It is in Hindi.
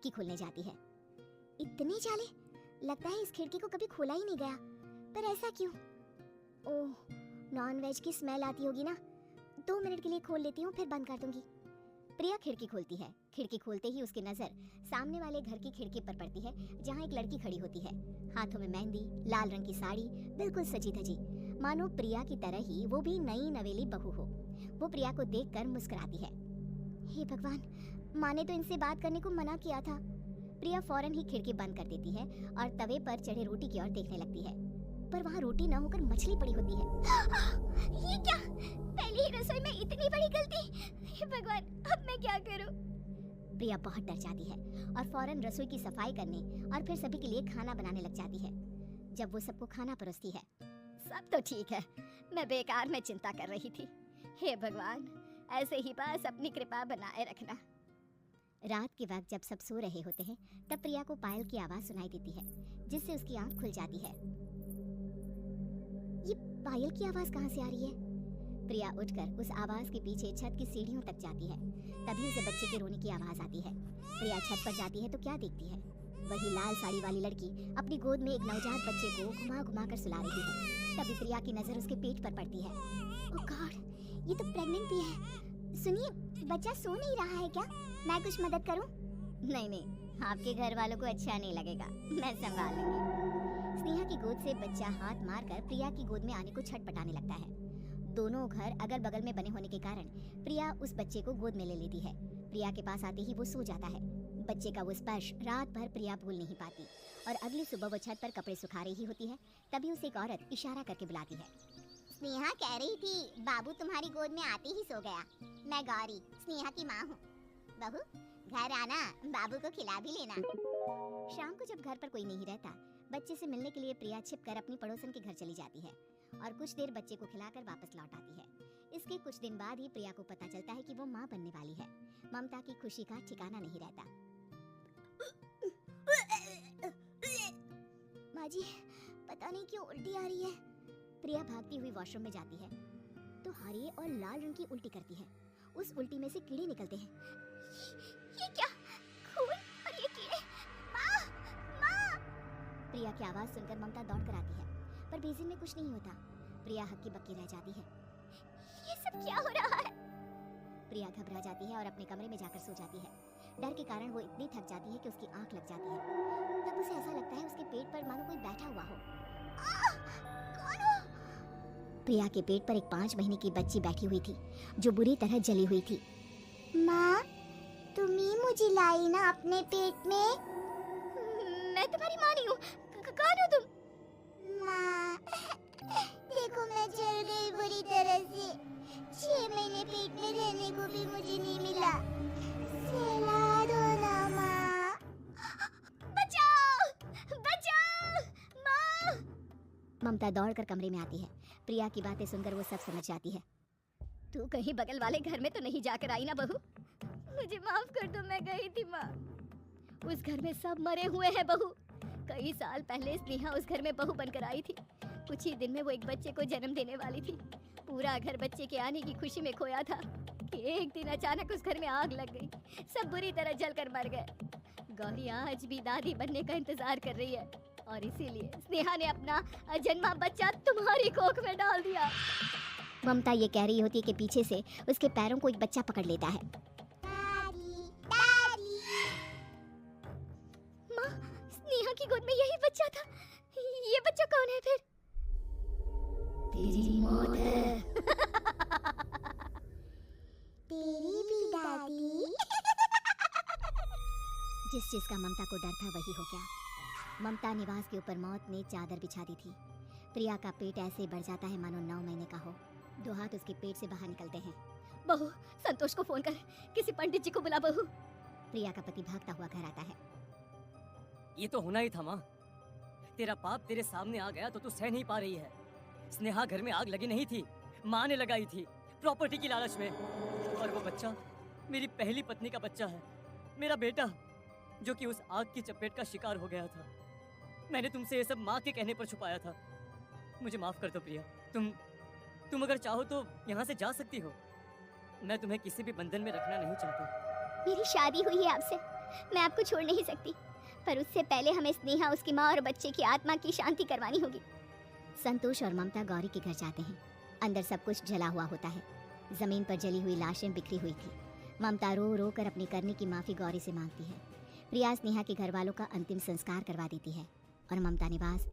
खिड़की खोलने जाती है। इतने जाले, लगता है इस खिड़की को कभी खोला ही नहीं गया, पर ऐसा क्यों? ओह, नॉनवेज की स्मेल आती होगी ना। 2 मिनट के लिए खोल लेती हूँ, फिर बंद कर दूंगी। प्रिया खिड़की खोलती है। खिड़की खोलते ही उसकी नजर सामने वाले घर की खिड़की पर पड़ती है, जहाँ एक लड़की खड़ी होती है। हाथों में मेहंदी, लाल रंग की साड़ी, बिल्कुल सजी धजी, मानो प्रिया की तरह ही वो भी नई नवेली बहू हो। वो प्रिया को देखकर मुस्कुराती है। हे भगवान, माँ ने तो इनसे बात करने को मना किया था। प्रिया फौरन ही खिड़की बंद कर देती है और तवे पर चढ़े रोटी की ओर देखने लगती है, पर वहाँ रोटी न होकर मछली पड़ी होती है। ये क्या? पहली ही रसोई में इतनी बड़ी गलती! हे भगवान, अब मैं क्या करूं? प्रिया बहुत डर जाती है और फौरन रसोई की सफाई करने और फिर सभी के लिए खाना बनाने लग जाती है। जब वो सबको खाना परोसती है, सब तो ठीक है, मैं बेकार में चिंता कर रही थी। हे भगवान, ऐसे ही बस अपनी कृपा बनाए रखना। रात के वक्त जब सब सो रहे होते हैं, तब प्रिया को पायल की आवाज सुनाई देती है, जिससे उसकी आंख खुल जाती है। ये पायल की आवाज कहाँ से आ रही है? प्रिया उठकर उस आवाज के पीछे छत की सीढ़ियों तक जाती है। तभी उसे बच्चे के रोने की आवाज आती है। प्रिया छत पर जाती है तो क्या देखती है? वही लाल साड़ी वाली लड़की अपनी गोद में एक नवजात बच्चे को घुमा घुमा कर सुला रही है। तभी प्रिया की नजर उसके पेट पर पड़ती है। ओह गॉड, ये तो प्रेग्नेंट भी है। सुनिए, बच्चा सो नहीं रहा है क्या? मैं कुछ मदद करूं? नहीं, आपके घर वालों को अच्छा नहीं लगेगा, मैं संभाल लूंगी। स्नेहा की गोद से बच्चा हाथ मारकर प्रिया की गोद में आने को छटपटाने लगता है। दोनों घर अगल बगल में बने होने के कारण प्रिया उस बच्चे को गोद में ले लेती है। प्रिया के पास आते ही वो सो जाता है। बच्चे का वो स्पर्श रात भर प्रिया भूल नहीं पाती और अगली सुबह वो छत पर कपड़े सुखा रही होती है। तभी उसे एक औरत इशारा करके बुलाती है। स्नेहा कह रही थी बाबू तुम्हारी गोद में आते ही सो गया। मैं गौरी, स्नेहा की माँ हूँ। बहू, घर आना, बाबू को खिला भी लेना। शाम को जब घर पर कोई नहीं रहता, बच्चे से मिलने के लिए प्रिया छिपकर अपनी पड़ोसन के घर चली जाती है और कुछ देर बच्चे को खिलाकर वापस लौट आती है। इसके कुछ दिन बाद ही प्रिया को पता चलता है कि वो माँ बनने वाली है। ममता की खुशी का ठिकाना नहीं रहता। माँ जी, पता नहीं क्यों उल्टी आ रही है। प्रिया भागती हुई वॉशरूम में जाती है तो हरे और लाल रंग की उल्टी करती है। उस उल्टी में से कीड़े निकलते हैं। ये क्या? खून और ये कीड़े! माँ! माँ! प्रिया की आवाज सुनकर ममता दौड़कर आती है, पर बेसिन में कुछ नहीं होता। प्रिया हक्की बक्की रह जाती है। ये सब क्या हो रहा है? प्रिया घबरा जाती है और अपने कमरे में जाकर सो जाती है। डर के कारण वो इतनी थक जाती है कि उसकी आंख लग जाती है। तब उसे ऐसा लगता है उसके पेट पर मानो कोई बैठा हुआ हो। कौन हो? प्रिया के पेट पर एक 5 महीने की बच्ची बैठी हुई थी, जो बुरी तरह जली हुई थी। माँ, तुम ही मुझे लाई ना अपने पेट में? मैं तुम्हारी माँ नहीं हूँ। कौन हो तुम? माँ, देखो मैं जल गई बुरी तरह से। 6 महीने पेट में रहने को भी मुझे नहीं मिला। सिला दो ना माँ। बचाओ! बचाओ! माँ! ममता दौड़कर कमरे में आती है। प्रिया की बातें सुनकर वो सब समझ जाती है। तू कहीं बगल वाले घर में तो नहीं जाकर आई ना बहू? मुझे माफ कर दो, मैं गई थी माँ। उस घर में सब मरे हुए हैं बहू। कई साल पहले स्नेहा उस घर में बहू बनकर आई थी। कुछ ही दिन में वो एक बच्चे को जन्म देने वाली थी। पूरा घर बच्चे के आने की खुशी में खोया था कि एक दिन अचानक उस घर में आग लग गई। सब बुरी तरह जलकर मर गए। गौरी आज भी दादी बनने का इंतजार कर रही है और इसीलिए स्नेहा ने अपना अजन्मा बच्चा तुम्हारी कोख में डाल दिया। ममता ये कह रही होती है कि पीछे से उसके पैरों को एक बच्चा पकड़ लेता है। दादी, दादी। माँ, स्नेहा की गोद में यही बच्चा था। ये बच्चा कौन है फिर? तेरी मौत है। तेरी भी दादी। जिस चीज का ममता को डर था वही हो गया। ममता निवास के ऊपर मौत ने चादर बिछा दी थी। प्रिया का पेट ऐसे बढ़ जाता है मानो 9 महीने का हो। 2 हाथ उसके पेट से बाहर निकलते हैं। बहू, संतोष को फोन कर, किसी पंडित जी को बुला बहू। प्रिया का पति भागता हुआ घर आता है। ये तो होना ही था माँ। तेरा पाप तेरे सामने आ गया तो तू सह नहीं पा रही है। स्नेहा घर में आग लगी नहीं थी, माँ ने लगाई थी, प्रॉपर्टी की लालच में। और वो बच्चा मेरी पहली पत्नी का बच्चा है, मेरा बेटा, जो कि उस आग की चपेट का शिकार हो गया था। मैंने तुमसे ये सब माँ के कहने पर छुपाया था। मुझे माफ कर दो प्रिया। तुम अगर चाहो तो यहाँ से जा सकती हो। मैं तुम्हें किसी भी बंधन में रखना नहीं चाहता। मेरी शादी हुई है आपसे, मैं आपको छोड़ नहीं सकती, पर उससे पहले हमें स्नेहा, उसकी माँ और बच्चे की आत्मा की शांति करवानी होगी। संतोष और ममता गौरी के घर जाते हैं। अंदर सब कुछ जला हुआ होता है। जमीन पर जली हुई लाशें बिखरी हुई थी। ममता रो रो कर अपनी करने की माफ़ी गौरी से मांगती है। प्रिया स्नेहा के घर वालों का अंतिम संस्कार करवा देती है और ममता निवास